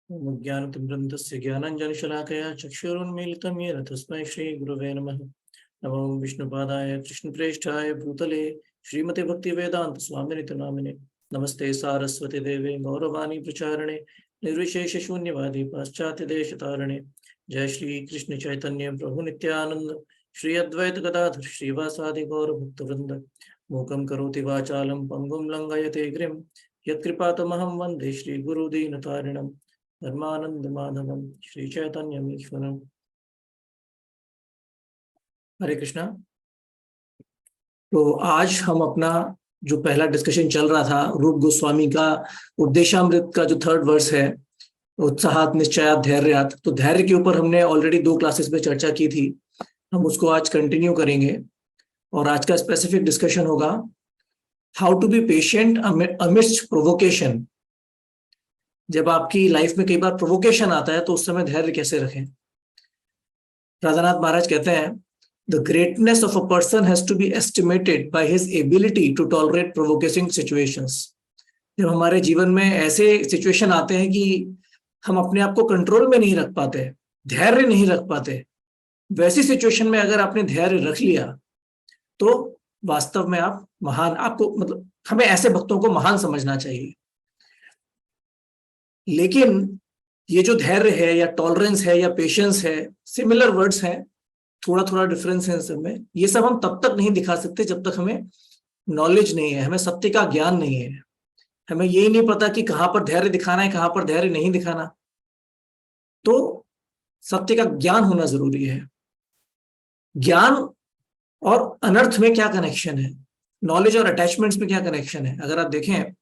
ज्ञानतिमिरन्दस्य ज्ञानाञ्जनशलाकया चक्षुरुन्मीलितं येन तस्मै श्रीगुरवे नमः। नमो विष्णुपादाय कृष्णप्रेष्ठाय भूतले श्रीमते भक्तिवेदान्तस्वामिनिति नामिने। नमस्ते सारस्वती देवे गौरवाणी प्रचारणे निर्विशेषशून्यवादी पाश्चात्यदेशतारणे। जय श्री कृष्ण चैतन्य प्रभु नित्यानंद श्री अद्वैत गदाधर श्रीवासादि गौरभक्तवृंद। मूकं करोति वाचालं पंगुं लंघयते गिरिं यत्कृपातमहं वन्दे श्रीगुरुदीनतारिणम्। धर्मानंद माधवम श्री चैतन्य ईश्वरम। हरे कृष्णा। तो आज हम अपना जो पहला डिस्कशन चल रहा था रूप गोस्वामी का उपदेशामृत का जो थर्ड वर्स है, उत्साहात निश्चयात धैर्यात, तो धैर्य के ऊपर हमने ऑलरेडी 2 क्लासेस में चर्चा की थी। हम उसको आज कंटिन्यू करेंगे और आज का स्पेसिफिक डिस्कशन होगा how to be patient amidst provocation. जब आपकी लाइफ में कई बार प्रोवोकेशन आता है तो उस समय धैर्य कैसे रखें। राधानाथ महाराज कहते हैं the greatness of a person has to be estimated by his ability to tolerate provoking situations. जब हमारे जीवन में ऐसे सिचुएशन आते हैं कि हम अपने आप को कंट्रोल में नहीं रख पाते, धैर्य नहीं रख पाते, वैसी सिचुएशन में अगर आपने धैर्य रख लिया तो वास्तव में आप महान, आपको मतलब हमें ऐसे भक्तों को महान समझना चाहिए। लेकिन ये जो धैर्य है या टॉलरेंस है या पेशेंस है, सिमिलर वर्ड्स हैं, थोड़ा थोड़ा डिफरेंस है इन सब में। ये सब हम तब तक नहीं दिखा सकते जब तक हमें नॉलेज नहीं है, हमें सत्य का ज्ञान नहीं है, हमें यही नहीं पता कि कहां पर धैर्य दिखाना है, कहां पर धैर्य नहीं दिखाना। तो सत्य का ज्ञान होना जरूरी है। ज्ञान और अनर्थ में क्या कनेक्शन है, नॉलेज और अटैचमेंट्स में क्या कनेक्शन है। अगर आप देखें,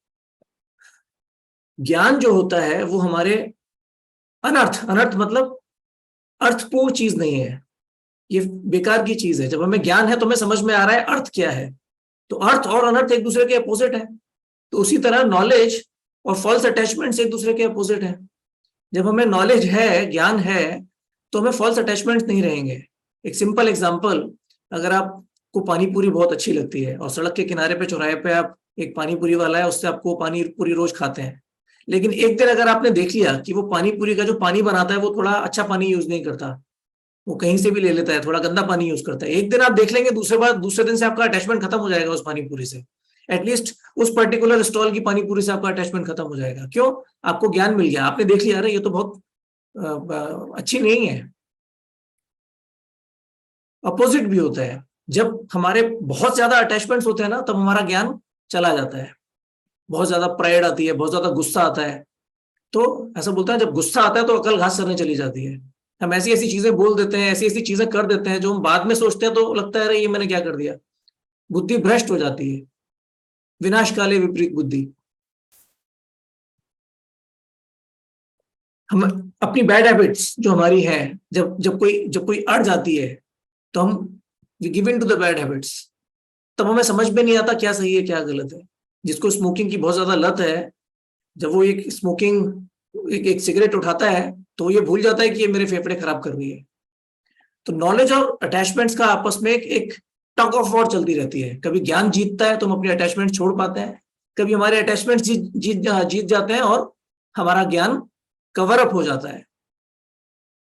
ज्ञान जो होता है वो हमारे अनर्थ मतलब अर्थपूर्ण चीज नहीं है, ये बेकार की चीज है। जब हमें ज्ञान है तो हमें समझ में आ रहा है अर्थ क्या है, तो अर्थ और अनर्थ एक दूसरे के अपोजिट है। तो उसी तरह नॉलेज और फॉल्स अटैचमेंट्स एक दूसरे के अपोजिट है। जब हमें नॉलेज है, ज्ञान है, तो हमें फॉल्स अटैचमेंट्स नहीं रहेंगे। एक सिंपल एग्जाम्पल, अगर आपको पानी पूरी बहुत अच्छी लगती है और सड़क के किनारे पे चौराहे पे आप एक पानी पूरी वाला है, उससे आपको पानी पूरी रोज खाते हैं, लेकिन एक दिन अगर आपने देख लिया कि वो पानी पूरी का जो पानी बनाता है वो थोड़ा अच्छा पानी यूज नहीं करता, वो कहीं से भी ले लेता है, थोड़ा गंदा पानी यूज करता है, एक दिन आप देख लेंगे, दूसरे दिन से आपका अटैचमेंट खत्म हो जाएगा उस पानी पूरी से। एटलीस्ट उस पर्टिकुलर स्टॉल की पानी पूरी से आपका अटैचमेंट खत्म हो जाएगा। क्यों? आपको ज्ञान मिल गया, आपने देख लिया अरे ये तो बहुत अच्छी नहीं है। अपोजिट भी होता है, जब हमारे बहुत ज्यादा अटैचमेंट्स होते हैं ना, तब हमारा ज्ञान चला जाता है। बहुत ज्यादा प्राइड आती है, बहुत ज्यादा गुस्सा आता है, तो ऐसा बोलता है जब गुस्सा आता है तो अकल घास करने चली जाती है। हम ऐसी ऐसी चीजें बोल देते हैं, ऐसी ऐसी चीजें कर देते हैं जो हम बाद में सोचते हैं तो लगता है अरे ये मैंने क्या कर दिया। बुद्धि भ्रष्ट हो जाती है, विनाश काले विपरीत बुद्धि। हम अपनी बैड हैबिट्स जो हमारी है, जब जब कोई अड़ जाती है तो हम we give in to the bad habits. तब हमें समझ में नहीं आता क्या सही है क्या गलत है। जिसको स्मोकिंग की बहुत ज्यादा लत है, जब वो एक सिगरेट उठाता है तो ये भूल जाता है कि ये मेरे फेफड़े खराब कर रही है। तो नॉलेज और अटैचमेंट्स का आपस में एक टग ऑफ वॉर चलती रहती है। कभी ज्ञान जीतता है तो हम अपने अटैचमेंट छोड़ पाते हैं, कभी हमारे अटैचमेंट जीत जाते हैं और हमारा ज्ञान कवर अप हो जाता है।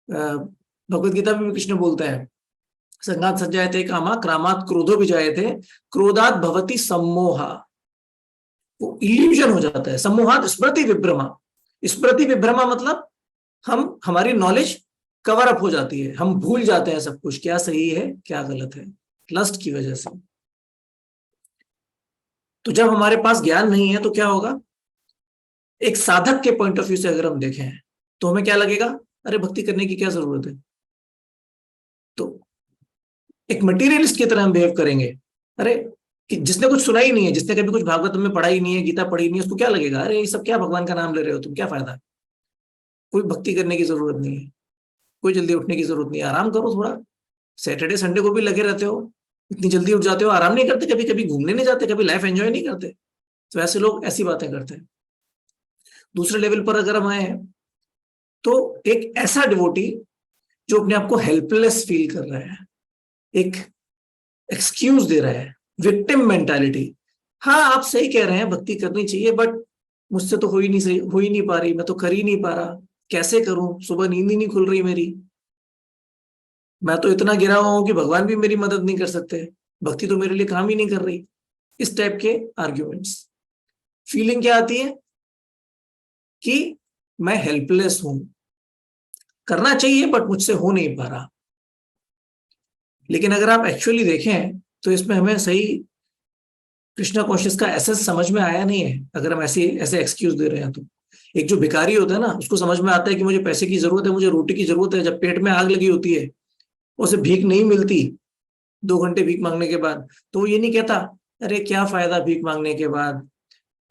भगवत गीता में भी कृष्ण बोलते हैं संगात सज्जायते कामा क्रामात क्रोधो विजायते क्रोधात भवति सम्मोहा। वो इल्यूजन हो जाता है। सम्मोहात स्मृति विभ्रमा। स्मृति विभ्रमा मतलब हमारी नॉलेज कवर अप हो जाती है, हम भूल जाते हैं सब कुछ, क्या सही है क्या गलत है, लस्ट की वजह से। तो जब हमारे पास ज्ञान नहीं है तो क्या होगा, एक साधक के पॉइंट ऑफ व्यू से अगर हम देखें तो हमें क्या लगेगा, अरे भक्ति करने की क्या जरूरत है। तो एक मटीरियलिस्ट की तरह हम बिहेव करेंगे। अरे कि जिसने कुछ सुना ही नहीं है, जिसने कभी कुछ भागवत में पढ़ा ही नहीं है, गीता पढ़ी नहीं है, उसको क्या लगेगा, अरे ये सब क्या भगवान का नाम ले रहे हो तुम, क्या फायदा। कोई भक्ति करने की जरूरत नहीं है, कोई जल्दी उठने की जरूरत नहीं है, आराम करो थोड़ा। सैटरडे संडे को भी लगे रहते हो, इतनी जल्दी उठ जाते हो, आराम नहीं करते, कभी कभी घूमने नहीं जाते, कभी लाइफ एंजॉय नहीं करते। तो ऐसे लोग ऐसी बातें करते हैं। दूसरे लेवल पर अगर हम आए तो एक ऐसा डिवोटी जो अपने आप को हेल्पलेस फील कर रहा है, एक एक्सक्यूज दे रहा है, विक्टिम मेंटालिटी। हाँ आप सही कह रहे हैं, भक्ति करनी चाहिए, बट मुझसे तो हो ही नहीं पा रही, मैं तो कर ही नहीं पा रहा, कैसे करूं, सुबह नींद ही नहीं खुल रही मेरी, मैं तो इतना गिरा हुआ हूं कि भगवान भी मेरी मदद नहीं कर सकते, भक्ति तो मेरे लिए काम ही नहीं कर रही। इस टाइप के आर्ग्यूमेंट्स। फीलिंग क्या आती है कि मैं हेल्पलेस हूं, करना चाहिए बट मुझसे हो नहीं पा रहा। लेकिन अगर आप एक्चुअली देखें तो इसमें हमें सही कृष्णा कॉन्शियस का एसेंस समझ में आया नहीं है, अगर हम ऐसे ऐसे एक्सक्यूज दे रहे हैं तो। एक जो भिखारी होता है ना, उसको समझ में आता है कि मुझे पैसे की जरूरत है, मुझे रोटी की जरूरत है, जब पेट में आग लगी होती है, उसे भीख नहीं मिलती 2 घंटे भीख मांगने के बाद, तो वो ये नहीं कहता अरे क्या फायदा भीख मांगने के बाद,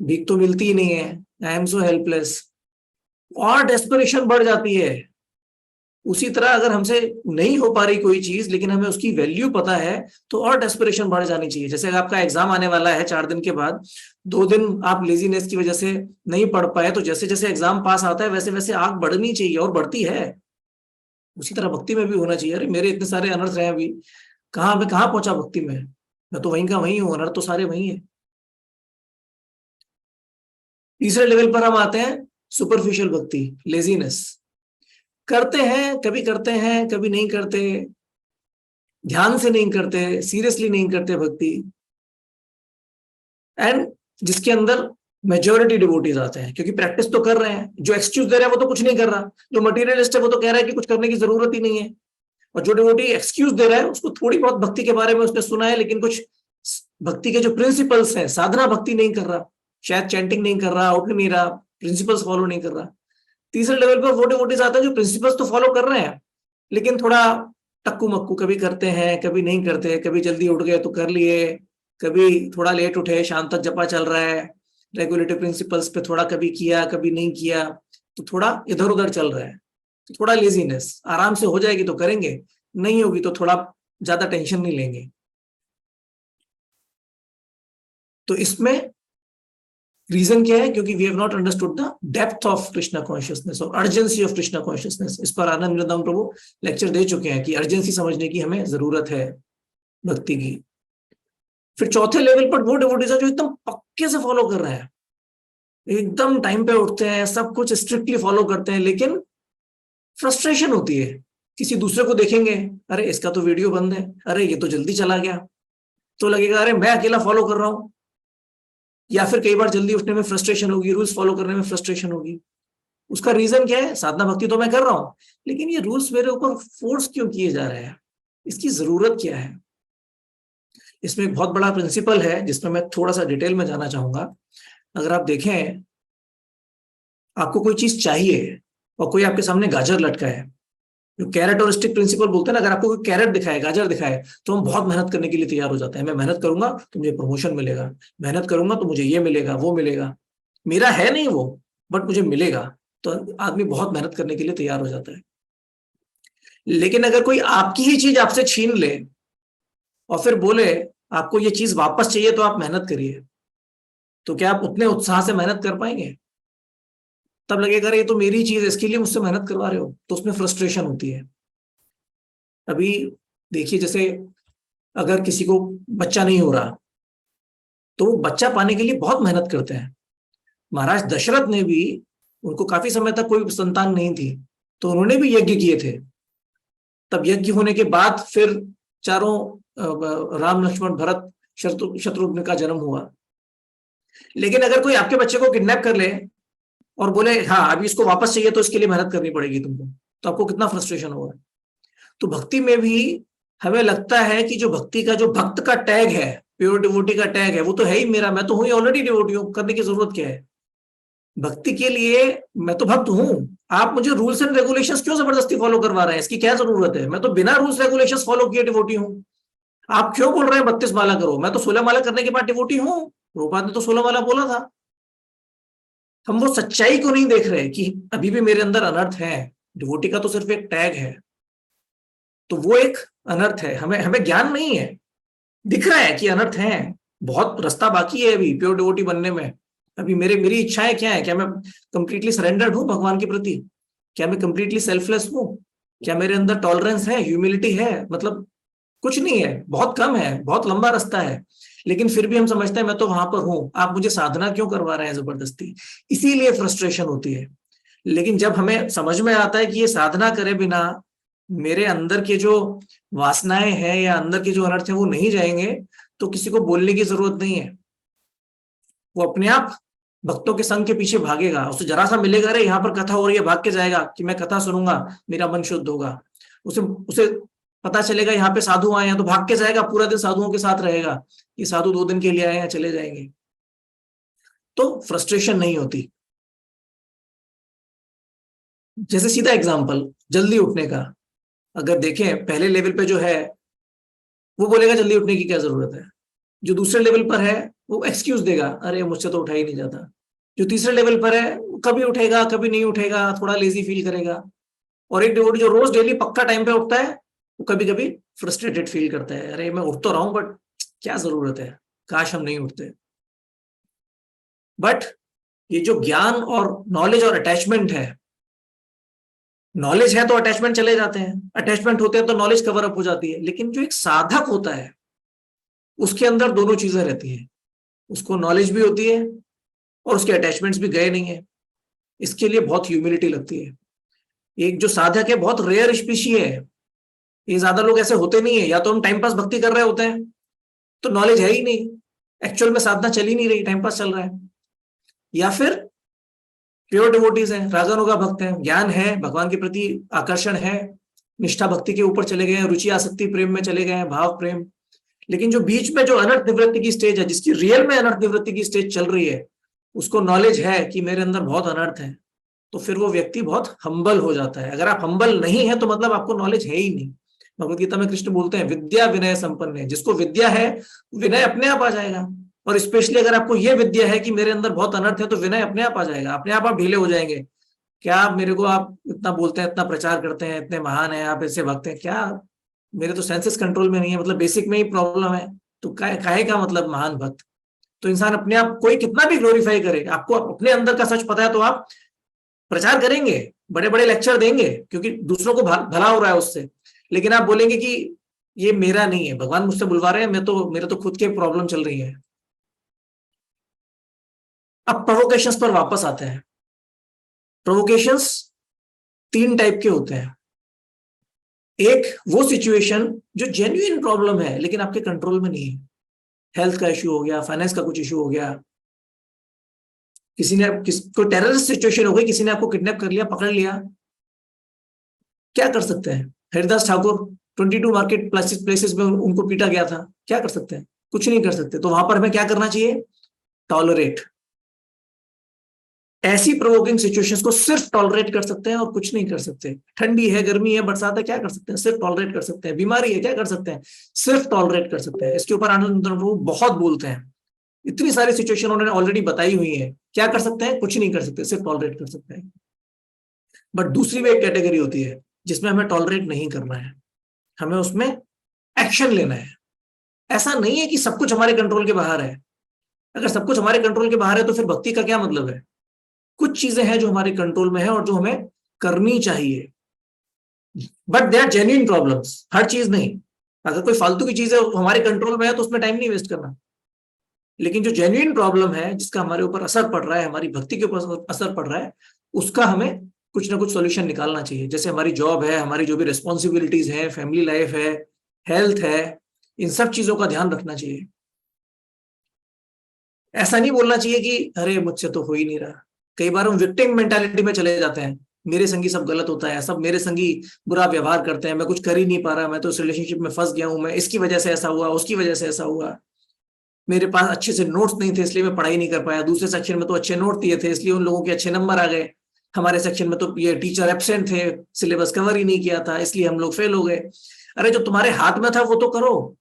भीख तो मिलती ही नहीं है, आई एम सो हेल्पलेस। और डेस्परेशन बढ़ जाती है। उसी तरह अगर हमसे नहीं हो पा रही कोई चीज लेकिन हमें उसकी वैल्यू पता है, तो और डेस्परेशन बढ़ जानी चाहिए। जैसे अगर आपका एग्जाम आने वाला है 4 दिन के बाद, 2 दिन आप लेजीनेस की वजह से नहीं पढ़ पाए, तो जैसे जैसे एग्जाम पास आता है वैसे वैसे आग बढ़नी चाहिए, और बढ़ती है। उसी तरह भक्ति में भी होना चाहिए। अरे मेरे इतने सारे अनर्थ रहे अभी, कहाँ मैं कहाँ पहुंचा भक्ति में, मैं तो वहीं का वहीं हूँ, अनर्थ तो सारे वहीं है। तीसरे लेवल पर हम आते हैं सुपरफिशियल भक्ति, लेजीनेस। करते हैं कभी नहीं करते, ध्यान से नहीं करते, सीरियसली नहीं करते भक्ति, एंड जिसके अंदर मेजोरिटी डिवोटीज आते हैं क्योंकि प्रैक्टिस तो कर रहे हैं। जो एक्सक्यूज दे रहा है वो तो कुछ नहीं कर रहा, जो मटीरियलिस्ट है वो तो कह रहा है कि कुछ करने की जरूरत ही नहीं है, और जो डिवोटी एक्सक्यूज दे रहा है उसको थोड़ी बहुत भक्ति के बारे में उसने सुना है, लेकिन कुछ भक्ति के जो प्रिंसिपल्स हैं, साधना भक्ति नहीं कर रहा, शायद चैंटिंग नहीं कर रहा, उठ नहीं रहा, प्रिंसिपल्स फॉलो नहीं कर रहा। तीसरे लेवल पर वो डिवोटीज आते हैं जो प्रिंसिपल्स तो फॉलो कर रहे हैं, लेकिन थोड़ा टक्कू मक्कू, कभी करते हैं कभी नहीं करते, कभी जल्दी उठ गए तो कर लिए, कभी थोड़ा लेट उठे, शाम तक जपा चल रहा है, रेगुलेटरी प्रिंसिपल्स पे थोड़ा कभी किया कभी नहीं किया, तो थोड़ा इधर उधर चल रहा है, तो थोड़ा लेजीनेस। आराम से हो जाएगी तो करेंगे, नहीं होगी तो थोड़ा ज्यादा टेंशन नहीं लेंगे। तो इसमें रीजन क्या है, क्योंकि we have not understood the depth of Krishna consciousness और अर्जेंसी ऑफ कृष्णा कॉन्शियसनेस। इस पर आनंद वृंदावन प्रभु लेक्चर दे चुके हैं कि अर्जेंसी समझने की हमें जरूरत है भक्ति की। फिर चौथे लेवल पर वो डिवोटीज है जो एकदम पक्के से फॉलो कर रहे हैं, एकदम टाइम पे उठते हैं, सब कुछ स्ट्रिक्टली फॉलो करते हैं, लेकिन फ्रस्ट्रेशन होती है। किसी दूसरे को देखेंगे, अरे इसका तो वीडियो बंद है, अरे ये तो जल्दी चला गया, तो लगेगा अरे मैं अकेला फॉलो कर रहा हूं। या फिर कई बार जल्दी उठने में फ्रस्ट्रेशन होगी, रूल्स फॉलो करने में फ्रस्ट्रेशन होगी। उसका रीजन क्या है, साधना भक्ति तो मैं कर रहा हूं, लेकिन ये रूल्स मेरे ऊपर फोर्स क्यों किए जा रहे हैं, इसकी जरूरत क्या है। इसमें एक बहुत बड़ा प्रिंसिपल है जिसमें मैं थोड़ा सा डिटेल में जाना चाहूंगा। अगर आप देखें, आपको कोई चीज चाहिए और कोई आपके सामने गाजर लटका है, जो कैरेट और स्टिक प्रिंसिपल बोलते हैं ना, अगर आपको कोई कैरेट दिखाए, गाजर दिखाए, तो हम बहुत मेहनत करने के लिए तैयार हो जाते हैं। मैं मेहनत करूंगा तो मुझे प्रमोशन मिलेगा, मेहनत करूंगा तो मुझे ये मिलेगा वो मिलेगा, मेरा है नहीं वो बट मुझे मिलेगा, तो आदमी बहुत मेहनत करने के लिए तैयार हो जाता है। लेकिन अगर कोई आपकी ही चीज आपसे छीन ले और फिर बोले आपको ये चीज वापस चाहिए तो आप मेहनत करिए, तो क्या आप उतने उत्साह से मेहनत कर पाएंगे? तब लगेगा ये तो मेरी चीज है, इसके लिए मुझसे मेहनत करवा रहे हो, तो उसमें फ्रस्ट्रेशन होती है। अभी देखिए, जैसे अगर किसी को बच्चा नहीं हो रहा तो वो बच्चा पाने के लिए बहुत मेहनत करते हैं। महाराज दशरथ ने भी, उनको काफी समय तक कोई संतान नहीं थी, तो उन्होंने भी यज्ञ किए थे। तब यज्ञ होने के बाद फिर चारों राम लक्ष्मण भरत शत्रुघ्न का जन्म हुआ। लेकिन अगर कोई आपके बच्चे को किडनैप कर ले और बोले हाँ अभी इसको वापस चाहिए तो इसके लिए मेहनत करनी पड़ेगी तुमको, तो आपको कितना फ्रस्ट्रेशन होगा। तो भक्ति में भी हमें लगता है कि जो भक्ति का जो भक्त का टैग है, प्योर डिवोटी का टैग है, वो तो है ही मेरा, मैं तो हूं ऑलरेडी डिवोटी हूं, करने की जरूरत क्या है। भक्ति के लिए मैं तो भक्त हूं, आप मुझे रूल्स एंड रेगुलेशंस क्यों जबरदस्ती फॉलो करवा रहे हैं, इसकी क्या जरूरत है। मैं तो बिना रूल्स रेगुलेशंस फॉलो किए डिवोटी हूं। आप क्यों बोल रहे हैं 32 माला करो, मैं तो 16 माला करने के बाद डिवोटी हूं। प्रभुपाद ने तो 16 माला बोला था। हम वो सच्चाई को नहीं देख रहे कि अभी भी मेरे अंदर अनर्थ है। डिवोटी का तो सिर्फ एक टैग है, तो वो एक अनर्थ है। हमें हमें ज्ञान नहीं है, दिख रहा है कि अनर्थ है, बहुत रास्ता बाकी है अभी प्योर डिवोटी बनने में। अभी मेरी इच्छाएं क्या है, क्या मैं कंप्लीटली सरेंडर्ड हूं भगवान के प्रति, क्या मैं कंप्लीटली सेल्फलेस हूं, क्या मेरे अंदर टॉलरेंस है, ह्यूमिलिटी है, मतलब कुछ नहीं है, बहुत कम है, बहुत लंबा रास्ता है। लेकिन फिर भी हम समझते हैं मैं तो वहां पर हूं, आप मुझे साधना क्यों करवा रहे हैं जबरदस्ती। इसीलिए फ्रस्ट्रेशन होती है। लेकिन जब हमें समझ में आता है कि ये साधना करे बिना मेरे अंदर के जो वासनाएं हैं या अंदर के जो अनर्थ है वो नहीं जाएंगे, तो किसी को बोलने की जरूरत नहीं है। वो अपने आप भक्तों के संग के पीछे भागेगा। उसे जरा सा मिलेगा, अरे यहाँ पर कथा हो रही है, भाग के जाएगा कि मैं कथा सुनूंगा, मेरा मन शुद्ध होगा। उसे उसे पता चलेगा यहाँ पे साधु आए हैं, तो भाग के जाएगा, पूरा दिन साधुओं के साथ रहेगा। ये साधु 2 दिन के लिए आए हैं, चले जाएंगे। तो फ्रस्ट्रेशन नहीं होती। जैसे सीधा एग्जांपल जल्दी उठने का, अगर देखें पहले लेवल पे जो है वो बोलेगा जल्दी उठने की क्या जरूरत है। जो दूसरे लेवल पर है वो एक्सक्यूज देगा, अरे मुझसे तो उठा ही नहीं जाता। जो तीसरे लेवल पर है कभी उठेगा कभी नहीं उठेगा, थोड़ा लेजी फील करेगा। और एक डिवोटी जो रोज डेली पक्का टाइम पे उठता है, वो कभी कभी फ्रस्ट्रेटेड फील करता है, अरे मैं उठ तो रहा हूं बट क्या जरूरत है, काश हम नहीं उठते। बट ये जो ज्ञान और नॉलेज और अटैचमेंट है, नॉलेज है तो अटैचमेंट चले जाते हैं, अटैचमेंट होते हैं तो नॉलेज कवर अप हो जाती है। लेकिन जो एक साधक होता है उसके अंदर दोनों चीजें रहती हैं, उसको नॉलेज भी होती है और उसके अटैचमेंट्स भी गए नहीं है। इसके लिए बहुत ह्यूमिलिटी लगती है। एक जो साधक है बहुत रेयर स्पीशी है, ये ज्यादा लोग ऐसे होते नहीं है। या तो हम टाइम पास भक्ति कर रहे होते हैं तो नॉलेज है ही नहीं, एक्चुअल में साधना चल ही नहीं रही, टाइम पास चल रहा है। या फिर प्योर डिवोटीज हैं, रागानुगा भक्त हैं, ज्ञान है, भगवान के प्रति आकर्षण है, निष्ठा भक्ति के ऊपर चले गए हैं, रुचि आसक्ति प्रेम में चले गए हैं, भाव प्रेम। लेकिन जो बीच में जो अनर्थ निवृत्ति की स्टेज है, जिसकी रियल में अनर्थ निवृत्ति की स्टेज चल रही है, उसको नॉलेज है कि मेरे अंदर बहुत अनर्थ है, तो फिर वो व्यक्ति बहुत हम्बल हो जाता है। अगर आप हम्बल नहीं है तो मतलब आपको नॉलेज है ही नहीं। भगवत गीता में कृष्ण बोलते हैं विद्या विनय संपन्न है। जिसको विद्या है विनय अपने आप आ जाएगा। और स्पेशली अगर आपको यह विद्या है कि मेरे अंदर बहुत अनर्थ है, तो विनय अपने आप आ जाएगा, अपने आप ढीले हो जाएंगे। क्या मेरे को आप इतना बोलते हैं, इतना प्रचार करते हैं, इतने महान है आप, ऐसे भक्त हैं, क्या मेरे तो सेंसेस कंट्रोल में नहीं है, मतलब बेसिक में ही प्रॉब्लम है, तो काहे का मतलब महान भक्त। तो इंसान अपने आप कोई कितना भी ग्लोरीफाई करे, आपको अपने अंदर का सच पता है तो आप प्रचार करेंगे, बड़े बड़े लेक्चर देंगे क्योंकि दूसरों को भला हो रहा है उससे। लेकिन आप बोलेंगे कि ये मेरा नहीं है, भगवान मुझसे बुलवा रहे हैं, मेरे तो खुद के प्रॉब्लम चल रही है। अब प्रोवोकेशंस पर वापस आते हैं। प्रोवोकेशंस 3 टाइप के होते हैं। एक वो सिचुएशन जो जेन्युइन प्रॉब्लम है लेकिन आपके कंट्रोल में नहीं है, हेल्थ का इश्यू हो गया, फाइनेंस का कुछ इश्यू हो गया, कोई टेररिस्ट सिचुएशन हो गई, किसी ने आपको किडनैप कर लिया, पकड़ लिया। क्या कर सकते हैं? हरिदास ठाकुर 22 मार्केट प्लेसेस में उनको पीटा गया था, क्या कर सकते हैं? कुछ नहीं कर सकते। तो वहां पर हमें क्या करना चाहिए? टॉलरेट। ऐसी प्रोवोकिंग सिचुएशंस को सिर्फ टॉलरेट कर सकते हैं और कुछ नहीं कर सकते। ठंडी है, गर्मी है, बरसात है, क्या कर सकते हैं? सिर्फ टॉलरेट कर सकते हैं। बीमारी है, क्या कर सकते हैं? सिर्फ टॉलरेट कर सकते हैं। इसके ऊपर आनंद प्रभु बहुत बोलते हैं, इतनी सारी सिचुएशन उन्होंने ऑलरेडी बताई हुई है। क्या कर सकते हैं? कुछ नहीं कर सकते, सिर्फ टॉलरेट कर सकते हैं। बट दूसरी भी एक कैटेगरी होती है जिसमें हमें टॉलरेट नहीं करना है, हमें उसमें एक्शन लेना है। ऐसा नहीं है कि सब कुछ हमारे कंट्रोल के बाहर है। अगर सब कुछ हमारे कंट्रोल के बाहर है तो फिर भक्ति का क्या मतलब है? कुछ चीजें हैं जो हमारे कंट्रोल में है और जो हमें करनी चाहिए, but they are genuine problems. हर चीज नहीं। अगर कोई फालतू की चीज है हमारे कंट्रोल में है तो उसमें टाइम नहीं वेस्ट करना। लेकिन जो जेन्युइन प्रॉब्लम है, जिसका हमारे ऊपर असर पड़ रहा है, हमारी भक्ति के ऊपर असर पड़ रहा है, उसका हमें कुछ ना कुछ सॉल्यूशन निकालना चाहिए। जैसे हमारी जॉब है, हमारी जो भी रिस्पॉन्सिबिलिटीज है, फैमिली लाइफ है, हेल्थ है, इन सब चीजों का ध्यान रखना चाहिए। ऐसा नहीं बोलना चाहिए कि अरे मुझसे तो हो ही नहीं रहा। कई बार हम विक्टिम मेंटालिटी में चले जाते हैं, मेरे संगी सब गलत होता है, सब मेरे संगी बुरा व्यवहार करते हैं, मैं कुछ कर ही नहीं पा रहा, मैं तो उस रिलेशनशिप में फंस गया हूं, मैं इसकी वजह से ऐसा हुआ, उसकी वजह से ऐसा हुआ, मेरे पास अच्छे से नोट्स नहीं थे इसलिए मैं पढ़ाई नहीं कर पाया, दूसरे सेक्शन में तो अच्छे नोट दिए थे इसलिए उन लोगों के अच्छे नंबर आ गए, हमारे सेक्शन में तो ये टीचर एब्सेंट थे, सिलेबस कवर ही नहीं किया था इसलिए हम लोग फेल हो गए। अरे जो तुम्हारे हाथ में था वो तो करो।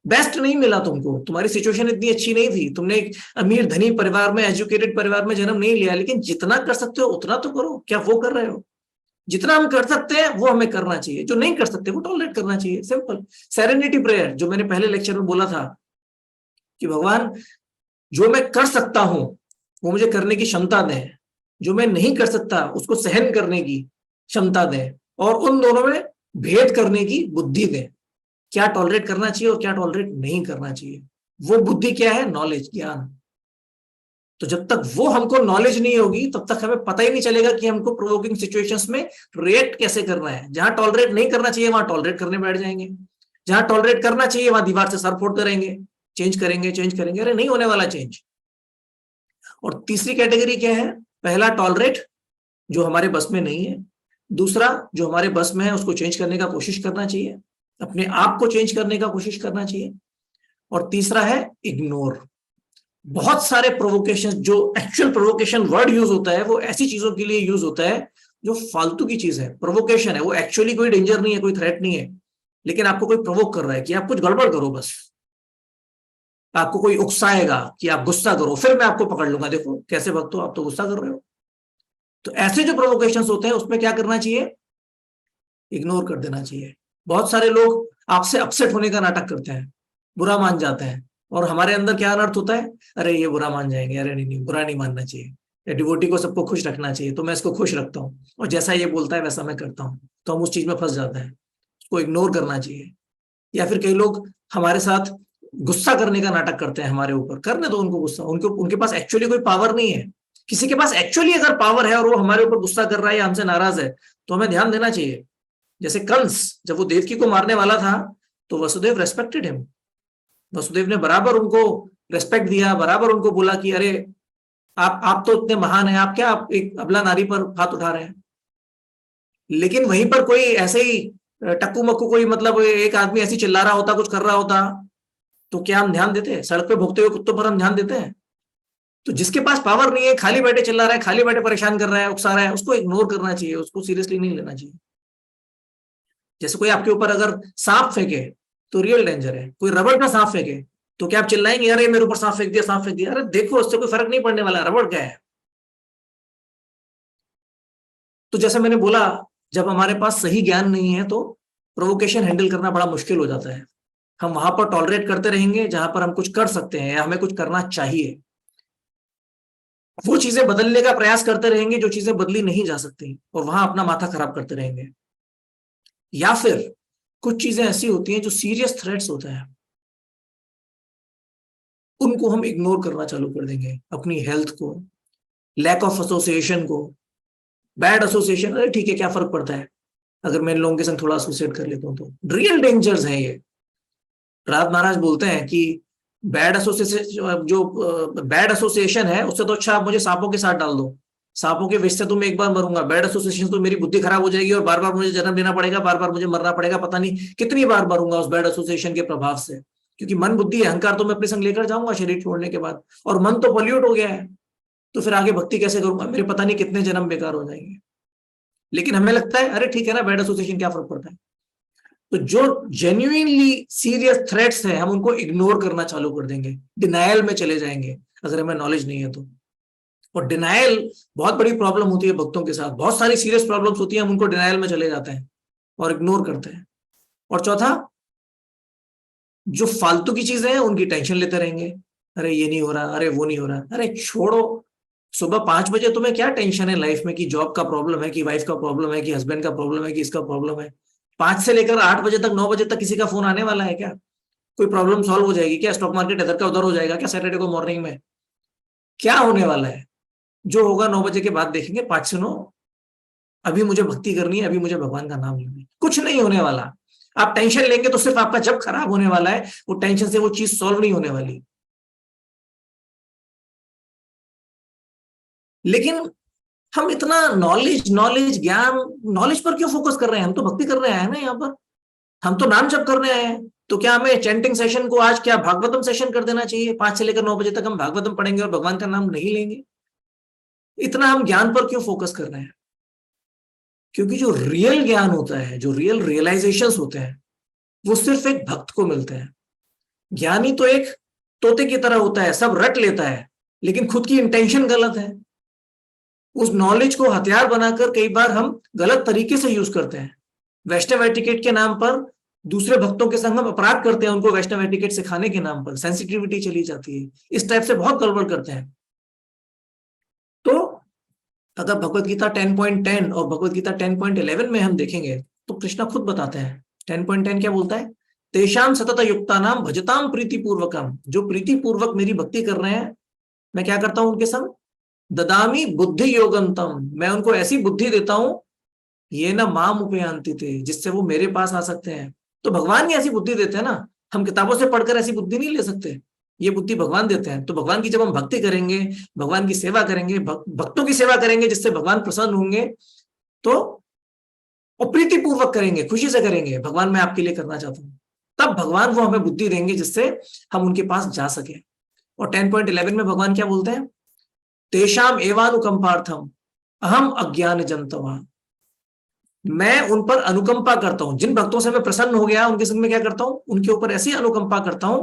बेस्ट नहीं मिला तुमको, तुम्हारी सिचुएशन इतनी अच्छी नहीं थी, तुमने एक अमीर धनी परिवार में, एजुकेटेड परिवार में जन्म नहीं लिया, लेकिन जितना कर सकते हो उतना तो करो। क्या वो कर रहे हो? जितना हम कर सकते हैं वो हमें करना चाहिए, जो नहीं कर सकते वो टॉलरेट करना चाहिए। सिंपल सेरेनिटी प्रेयर, जो मैंने पहले लेक्चर में बोला था कि भगवान जो मैं कर सकता हूं वो मुझे करने की क्षमता दें, जो मैं नहीं कर सकता उसको सहन करने की क्षमता दें, और उन दोनों में भेद करने की बुद्धि दें। क्या टॉलरेट करना चाहिए और क्या टॉलरेट नहीं करना चाहिए, वो बुद्धि क्या है? नॉलेज, ज्ञान। तो जब तक वो हमको नॉलेज नहीं होगी तब तक हमें पता ही नहीं चलेगा कि हमको प्रोवोकिंग सिचुएशंस में रिएक्ट कैसे करना है। जहां टॉलरेट नहीं करना चाहिए वहां टॉलरेट करने बैठ जाएंगे, जहां टॉलरेट करना चाहिए वहां दीवार से सर फोड़ते रहेंगे, चेंज करेंगे, अरे नहीं होने वाला चेंज। और तीसरी कैटेगरी क्या है? पहला टॉलरेट, जो हमारे बस में नहीं है। दूसरा, जो हमारे बस में है उसको चेंज करने का कोशिश करना चाहिए, अपने आप को चेंज करने का कोशिश करना चाहिए। और तीसरा है इग्नोर। बहुत सारे प्रोवोकेशन, जो एक्चुअल प्रोवोकेशन वर्ड यूज होता है वो ऐसी चीजों के लिए यूज होता है जो फालतू की चीज है। प्रोवोकेशन है वो एक्चुअली कोई डेंजर नहीं है, कोई थ्रेट नहीं है, लेकिन आपको कोई प्रोवोक कर रहा है कि आप कुछ गड़बड़ करो, बस आपको कोई उकसाएगा कि आप गुस्सा करो, फिर मैं आपको पकड़ लूंगा, देखो कैसे भक्त हो, आप तो गुस्सा कर रहे हो। तो ऐसे जो प्रोवोकेशंस होते हैं उसमें क्या करना चाहिए? इग्नोर कर देना चाहिए। बहुत सारे लोग आपसे अपसेट होने का नाटक करते हैं, बुरा मान जाते हैं, और हमारे अंदर क्या अनर्थ होता है? अरे ये बुरा मान जाएंगे, अरे नहीं नहीं बुरा नहीं मानना चाहिए, या डिवोटी को सबको खुश रखना चाहिए, तो मैं इसको खुश रखता हूँ और जैसा ये बोलता है वैसा मैं करता हूँ। तो हम उस चीज में फंस जाते हैं, उसको इग्नोर करना चाहिए। या फिर कई लोग हमारे साथ गुस्सा करने का नाटक करते हैं हमारे ऊपर, करने दो उनको गुस्सा, उनके पास एक्चुअली कोई पावर नहीं है। किसी के पास एक्चुअली अगर पावर है और वो हमारे ऊपर गुस्सा कर रहा है या हमसे नाराज है तो हमें ध्यान देना चाहिए। जैसे कंस, जब वो देवकी को मारने वाला था तो वसुदेव रेस्पेक्टेड हिम, वसुदेव ने बराबर उनको रेस्पेक्ट दिया, बराबर उनको बोला कि अरे आप तो इतने महान हैं, आप क्या आप एक अबला नारी पर हाथ उठा रहे हैं। लेकिन वहीं पर कोई ऐसे ही टक्कू मक्कू, कोई मतलब एक आदमी ऐसी चिल्ला रहा होता, कुछ कर रहा होता, तो क्या हम ध्यान देते हैं? सड़क पे भुगते हुए कुत्तों पर हम ध्यान देते हैं? तो जिसके पास पावर नहीं है, खाली बैठे चिल्ला रहा है, खाली बैठे परेशान कर रहा है, उकसा रहा है, उसको इग्नोर करना चाहिए, उसको सीरियसली नहीं लेना चाहिए। जैसे कोई आपके ऊपर अगर सांप फेंके तो रियल डेंजर है, कोई रबड़ का सांप फेंके तो क्या आप चिल्लाएंगे अरे मेरे ऊपर सांप फेंक दिया, सांप फेंक दिया? अरे देखो उससे कोई फर्क नहीं पड़ने वाला, रबड़ क्या है। तो जैसे मैंने बोला, जब हमारे पास सही ज्ञान नहीं है तो प्रोवोकेशन हैंडल करना बड़ा मुश्किल हो जाता है। हम वहां पर टॉलरेट करते रहेंगे जहां पर हम कुछ कर सकते हैं या हमें कुछ करना चाहिए, वो चीजें बदलने का प्रयास करते रहेंगे जो चीजें बदली नहीं जा सकती, और वहां अपना माथा खराब करते रहेंगे। या फिर कुछ चीजें ऐसी होती हैं जो सीरियस थ्रेट्स होते हैं, उनको हम इग्नोर करना चालू कर देंगे, अपनी हेल्थ को, लैक ऑफ एसोसिएशन को। बैड एसोसिएशन, अरे ठीक है क्या फर्क पड़ता है अगर मैं इन लोगों के संग थोड़ा एसोसिएट कर लेता हूँ, तो रियल डेंजर्स हैं ये। प्रहलाद महाराज बोलते हैं कि बैड एसोसिएशन, जो बैड एसोसिएशन है उससे तो अच्छा आप मुझे सांपों के साथ डाल दो, सांपों के विष से तो मैं एक बार मरूंगा, बैड एसोसिएशन तो मेरी बुद्धि खराब हो जाएगी और बार बार मुझे जन्म लेना पड़ेगा, बार बार मुझे मरना पड़ेगा, पता नहीं कितनी बार मरूंगा उस बैड एसोसिएशन के प्रभाव से। क्योंकि मन बुद्धि अहंकार तो मैं अपने संग लेकर जाऊंगा शरीर छोड़ने के बाद, और मन तो पॉल्यूट हो गया है, तो फिर आगे भक्ति कैसे करूंगा? मेरे पता नहीं कितने जन्म बेकार हो जाएंगे। लेकिन हमें लगता है अरे ठीक है ना, बैड एसोसिएशन क्या फर्क पड़ता है। तो जो जेन्युइनली सीरियस थ्रेट्स हैं हम उनको इग्नोर करना चालू कर देंगे, डिनायल में चले जाएंगे अगर हमें नॉलेज नहीं है तो। और डिनायल बहुत बड़ी प्रॉब्लम होती है भक्तों के साथ, बहुत सारी सीरियस प्रॉब्लम्स होती है, हम उनको डिनायल में चले जाते हैं और इग्नोर करते हैं। और चौथा, जो फालतू की चीजें हैं उनकी टेंशन लेते रहेंगे, अरे ये नहीं हो रहा, अरे वो नहीं हो रहा, अरे छोड़ो। सुबह 5 बजे तुम्हें क्या टेंशन है लाइफ में कि जॉब का प्रॉब्लम है, कि वाइफ का प्रॉब्लम है, कि हस्बैंड का प्रॉब्लम है, कि इसका प्रॉब्लम है? 5 से लेकर 8 बजे तक, 9 बजे तक किसी का फोन आने वाला है क्या? कोई प्रॉब्लम सॉल्व हो जाएगी क्या? स्टॉक मार्केट इधर का उधर हो जाएगा क्या सैटरडे को मॉर्निंग में? क्या होने वाला है? जो होगा 9 बजे के बाद देखेंगे, 5 से 9। अभी मुझे भक्ति करनी है, अभी मुझे भगवान का नाम लेना है, कुछ नहीं होने वाला। आप टेंशन लेंगे तो सिर्फ आपका जब खराब होने वाला है, वो टेंशन से वो चीज सॉल्व नहीं होने वाली। लेकिन हम इतना नॉलेज नॉलेज ज्ञान, नॉलेज पर क्यों फोकस कर रहे हैं? हम तो भक्ति करने आए हैं ना यहाँ पर, हम तो नाम जप करने आए हैं। तो क्या हमें चैंटिंग सेशन को आज क्या भागवतम सेशन कर देना चाहिए? 5 से लेकर 9 बजे तक हम भागवतम पढ़ेंगे और भगवान का नाम नहीं लेंगे? इतना हम ज्ञान पर क्यों फोकस कर रहे हैं? क्योंकि जो रियल ज्ञान होता है, जो रियल रियलाइजेशंस होते हैं, वो सिर्फ एक भक्त को मिलते हैं। ज्ञानी तो एक तोते की तरह होता है, सब रट लेता है, लेकिन खुद की इंटेंशन गलत है। उस नॉलेज को हथियार बनाकर कई बार हम गलत तरीके से यूज करते हैं। वैष्णव एटिकेट के नाम पर दूसरे भक्तों के संग हम अपराध करते हैं, उनको वैष्णव एटिकेट सिखाने के नाम पर सेंसिटिविटी चली जाती है, इस टाइप से बहुत गड़बड़ करते हैं। तो अगर भगवत गीता 10.10 और भगवत गीता 10.11 में हम देखेंगे तो कृष्णा खुद बताते हैं। 10.10 क्या बोलता है? तेषाम सतत युक्ता नाम भजताम प्रीति पूर्वकम, जो प्रीति पूर्वक मेरी भक्ति कर रहे हैं मैं क्या करता हूं उनके संग? ददामी बुद्धि योगंतम, मैं उनको ऐसी बुद्धि देता हूं, ये ना माम उपयांति थे, जिससे वो मेरे पास आ सकते हैं। तो भगवान ही ऐसी बुद्धि देते हैं ना, हम किताबों से पढ़कर ऐसी बुद्धि नहीं ले सकते, ये बुद्धि भगवान देते हैं। तो भगवान की जब हम भक्ति करेंगे, भगवान की सेवा करेंगे, भक्तों की सेवा करेंगे जिससे भगवान प्रसन्न होंगे, तो और प्रीतिपूर्वक करेंगे, खुशी से करेंगे, भगवान मैं आपके लिए करना चाहता हूं, तब भगवान वो हमें बुद्धि देंगे जिससे हम उनके पास जा सके। और 10.11 में भगवान क्या बोलते हैं? तेषाम एवानुकंपार्थम अहम अज्ञान जंतवा, मैं उन पर अनुकंपा करता हूं। जिन भक्तों से मैं प्रसन्न हो गया उनके संग में क्या करता हूं? उनके ऊपर ऐसी अनुकंपा करता हूं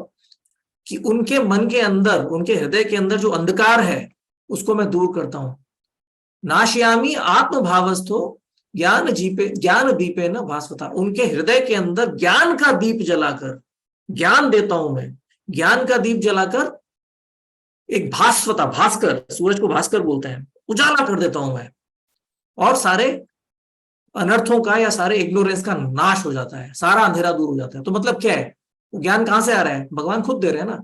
कि उनके मन के अंदर, उनके हृदय के अंदर जो अंधकार है उसको मैं दूर करता हूं। नाशयामी आत्मभावस्थो ज्ञान दीपे न भास्वता, उनके हृदय के अंदर ज्ञान का दीप जलाकर, ज्ञान देता हूं मैं, ज्ञान का दीप जलाकर एक भास्वता, भास्कर, सूरज को भास्कर बोलते हैं, उजाला कर देता हूं मैं, और सारे अनर्थों का या सारे इग्नोरेंस का नाश हो जाता है, सारा अंधेरा दूर हो जाता है। तो मतलब क्या है? वो ज्ञान कहां से आ रहा है? भगवान खुद दे रहे हैं ना।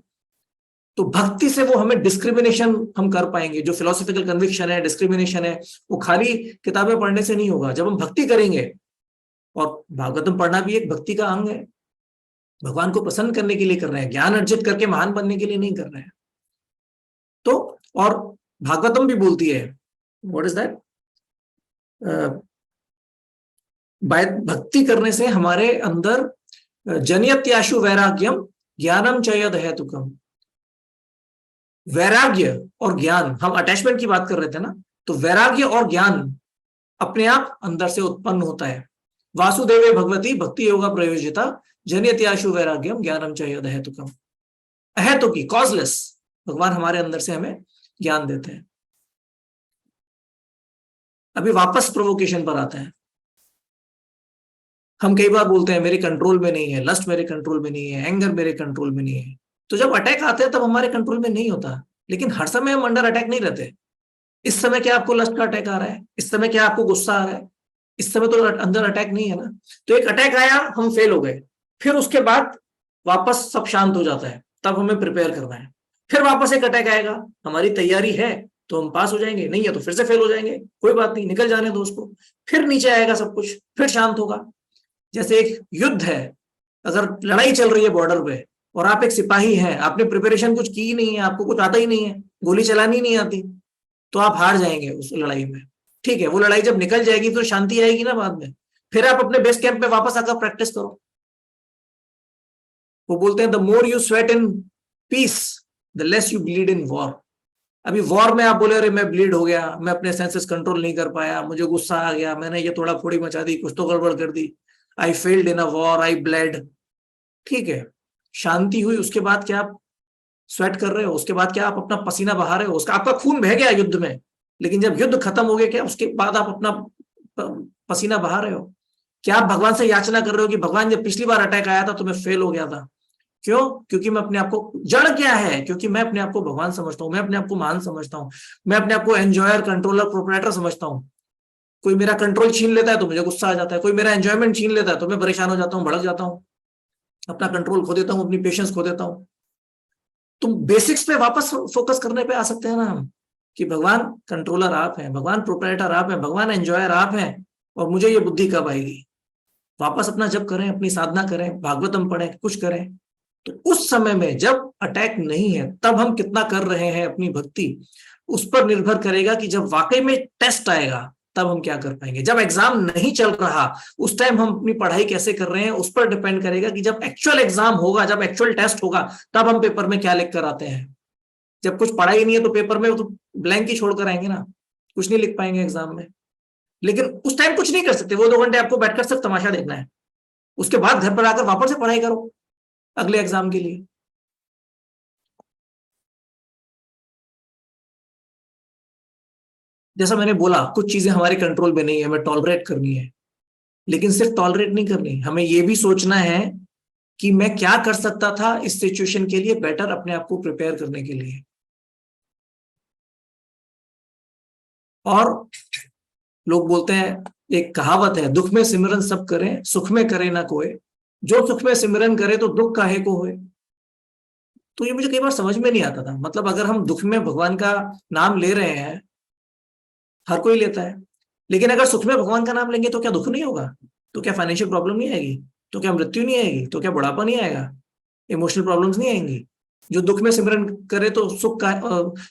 तो भक्ति से वो हमें डिस्क्रिमिनेशन हम कर पाएंगे, जो फिलोसॉफिकल कन्विक्शन है, डिस्क्रिमिनेशन है, वो खाली किताबें पढ़ने से नहीं होगा। जब हम भक्ति करेंगे, और भागवतम पढ़ना भी एक भक्ति का अंग है, भगवान को प्रसन्न करने के लिए कर रहे हैं, ज्ञान अर्जित करके महान बनने के लिए नहीं कर रहे हैं। तो और भागवतम भी बोलती है, व्हाट इज दैट, भक्ति करने से हमारे अंदर जनियत्याशु वैराग्यम ज्ञानम च यद हेतुकम, वैराग्य और ज्ञान, हम अटैचमेंट की बात कर रहे थे ना, तो वैराग्य और ज्ञान अपने आप अंदर से उत्पन्न होता है। वासुदेवे भगवती भक्ति योगा प्रयोजिता जनियत्याशु वैराग्यम ज्ञानम च यद हेतुकम, अहेतुकी, कॉजलेस भगवान हमारे अंदर से हमें ज्ञान देते हैं। अभी वापस प्रोवोकेशन पर आता है। हम कई बार बोलते हैं मेरे कंट्रोल में नहीं है, लस्ट मेरे कंट्रोल में नहीं है, एंगर मेरे कंट्रोल में नहीं है। तो जब अटैक आते हैं तब हमारे कंट्रोल में नहीं होता, लेकिन हर समय हम अंडर अटैक नहीं रहते। इस समय क्या आपको लस्ट का अटैक आ रहा है? इस समय क्या आपको गुस्सा आ रहा है? इस समय तो अंदर अटैक नहीं है ना। तो एक अटैक आया, हम फेल हो गए, फिर उसके बाद वापस सब शांत हो जाता है, तब हमें प्रिपेयर करना है। फिर वापस एक अटैक आएगा, हमारी तैयारी है तो हम पास हो जाएंगे, नहीं है तो फिर से फेल हो जाएंगे, कोई बात नहीं, निकल जाने दो उसको। फिर नीचे आएगा सब कुछ, फिर शांत होगा। जैसे एक युद्ध है, अगर लड़ाई चल रही है बॉर्डर पे और आप एक सिपाही हैं, आपने प्रिपरेशन कुछ की ही नहीं है, आपको कुछ आता ही नहीं है, गोली चलानी नहीं आती, तो आप हार जाएंगे उस लड़ाई में। ठीक है, वो लड़ाई जब निकल जाएगी तो शांति आएगी ना बाद में, फिर आप अपने बेस कैंप पे वापस आकर प्रैक्टिस करो। वो बोलते हैं the more you sweat in peace the less you bleed in war. अभी वॉर में आप बोले अरे मैं ब्लीड हो गया, मैं अपने सेंसेस कंट्रोल नहीं कर पाया, मुझे गुस्सा आ गया, मैंने ये थोड़ा फोड़ी मचा दी, कुछ तो गड़बड़ कर दी, I failed in a war, I bled. ठीक है, शांति हुई, उसके बाद क्या आप स्वेट कर रहे हो? उसके बाद क्या आप अपना पसीना बहा रहे हो? उसका आपका खून बह गया युद्ध में, लेकिन जब युद्ध खत्म हो गया क्या उसके बाद आप अपना पसीना बहा रहे हो? क्या आप भगवान से याचना कर रहे हो कि भगवान जब पिछली बार अटैक आया था तो मैं फेल हो गया था? क्यों? क्योंकि मैं अपने आप को, जड़ क्या है, क्योंकि मैं अपने आप को भगवान समझता हूं, मैं अपने आप को महान समझता हूं, मैं अपने आप को एंजॉयर, कंट्रोलर, प्रोपराइटर समझता हूं। कोई मेरा कंट्रोल छीन लेता है तो मुझे गुस्सा आ जाता है, कोई मेरा एंजॉयमेंट छीन लेता है तो मैं परेशान हो जाता हूँ, भड़क जाता हूँ, अपना कंट्रोल खो देता हूँ, अपनी पेशेंस खो देता हूँ। तुम बेसिक्स पे वापस फोकस करने पे आ सकते हैं ना हम, कि भगवान कंट्रोलर आप हैं, भगवान प्रोपराइटर आप हैं, भगवान एंजॉयर आप हैं, और मुझे ये बुद्धि कब आएगी? वापस अपना जप करें, अपनी साधना करें, भागवतम पढ़ें, कुछ करें। तो उस समय में जब अटैक नहीं है तब हम कितना कर रहे हैं अपनी भक्ति, उस पर निर्भर करेगा कि जब वाकई में टेस्ट आएगा तब हम क्या कर पाएंगे। जब एग्जाम नहीं चल रहा उस टाइम हम अपनी पढ़ाई कैसे कर रहे हैं उस पर डिपेंड करेगा कि जब एक्चुअल एग्जाम होगा, जब एक्चुअल टेस्ट होगा, तब हम पेपर में क्या लिख कर आते हैं। जब कुछ पढ़ा ही नहीं है तो पेपर में तो ब्लैंक ही छोड़कर आएंगे ना, कुछ नहीं लिख पाएंगे एग्जाम में। लेकिन उस टाइम कुछ नहीं कर सकते, वो 2 घंटे आपको बैठकर सिर्फ तमाशा देखना है, उसके बाद घर पर आकर वापस से पढ़ाई करो अगले एग्जाम के लिए। जैसा मैंने बोला, कुछ चीजें हमारे कंट्रोल में नहीं है, हमें टॉलरेट करनी है, लेकिन सिर्फ टॉलरेट नहीं करनी, हमें यह भी सोचना है कि मैं क्या कर सकता था इस सिचुएशन के लिए बेटर, अपने आप को प्रिपेयर करने के लिए। और लोग बोलते हैं, एक कहावत है, दुख में सिमरन सब करें, सुख में करे ना कोई, जो सुख में सिमरन करे तो दुख काहे को होए। तो ये मुझे कई बार समझ में नहीं आता था। मतलब अगर हम दुख में भगवान का नाम ले रहे हैं, हर कोई लेता है, लेकिन अगर सुख में भगवान का नाम लेंगे तो क्या दुख नहीं होगा? तो क्या फाइनेंशियल प्रॉब्लम नहीं आएगी? तो क्या मृत्यु नहीं आएगी? तो क्या बुढ़ापा नहीं आएगा? इमोशनल प्रॉब्लम्स नहीं आएंगी? जो दुख में सिमरन करे तो सुख का,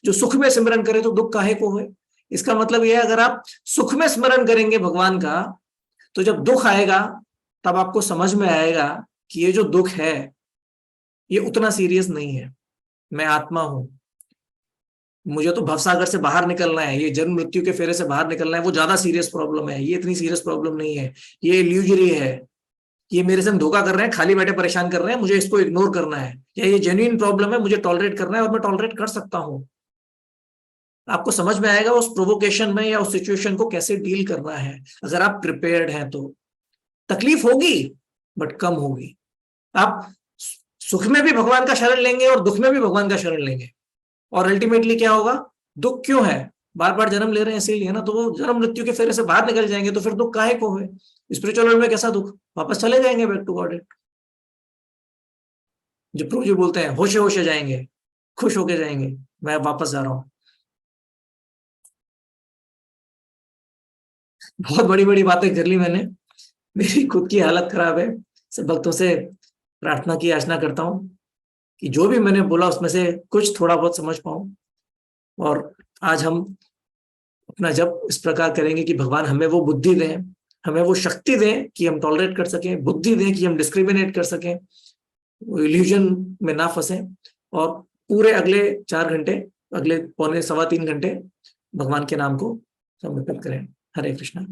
जो सुख में सिमरन करे तो दुख काहे को होए? इसका मतलब यह है, अगर आप सुख में स्मरण करेंगे भगवान का, तो जब दुख आएगा तब आपको समझ में आएगा कि ये जो दुख है ये उतना सीरियस नहीं है। मैं आत्मा हूं, मुझे तो भवसागर से बाहर निकलना है, ये जन्म मृत्यु के फेरे से बाहर निकलना है, वो ज्यादा सीरियस प्रॉब्लम है, ये इतनी सीरियस प्रॉब्लम नहीं है, ये इल्यूजरी है, ये मेरे से धोखा कर रहे हैं, खाली बैठे परेशान कर रहे हैं, मुझे इसको इग्नोर करना है, या ये जेन्युइन प्रॉब्लम है, मुझे टॉलरेट करना है और मैं टॉलरेट कर सकता हूं। आपको समझ में आएगा उस प्रोवोकेशन में या उस सिचुएशन को कैसे डील करना है, अगर आप प्रिपेयर्ड हैं तो। तकलीफ होगी बट कम होगी। आप सुख में भी भगवान का शरण लेंगे और दुख में भी भगवान का शरण लेंगे, और अल्टीमेटली क्या होगा? दुख क्यों है? बार बार जन्म ले रहे हैं इसीलिए ना, तो वो जन्म मृत्यु के फेरे से बाहर निकल जाएंगे, तो फिर दुख काहे को है? स्पिरिचुअल वर्ल्ड में कैसा दुख? वापस चले जाएंगे बैक टू गॉड इट। जो प्रभु जी बोलते हैं, होशे होशे जाएंगे, खुश होके जाएंगे, मैं वापस जा रहा हूं। बहुत बड़ी बड़ी बातें कर ली मैंने, मेरी खुद की हालत खराब है। सब भक्तों से प्रार्थना की याचना करता हूँ कि जो भी मैंने बोला उसमें से कुछ थोड़ा बहुत समझ पाऊं, और आज हम अपना जब इस प्रकार करेंगे कि भगवान हमें वो बुद्धि दें, हमें वो शक्ति दें कि हम टॉलरेट कर सकें, बुद्धि दें कि हम डिस्क्रिमिनेट कर सकें, वो इल्यूजन में ना फंसे, और पूरे अगले 4 घंटे, अगले पौने 3.25 घंटे भगवान के नाम को समर्पित करें। हरे कृष्णा।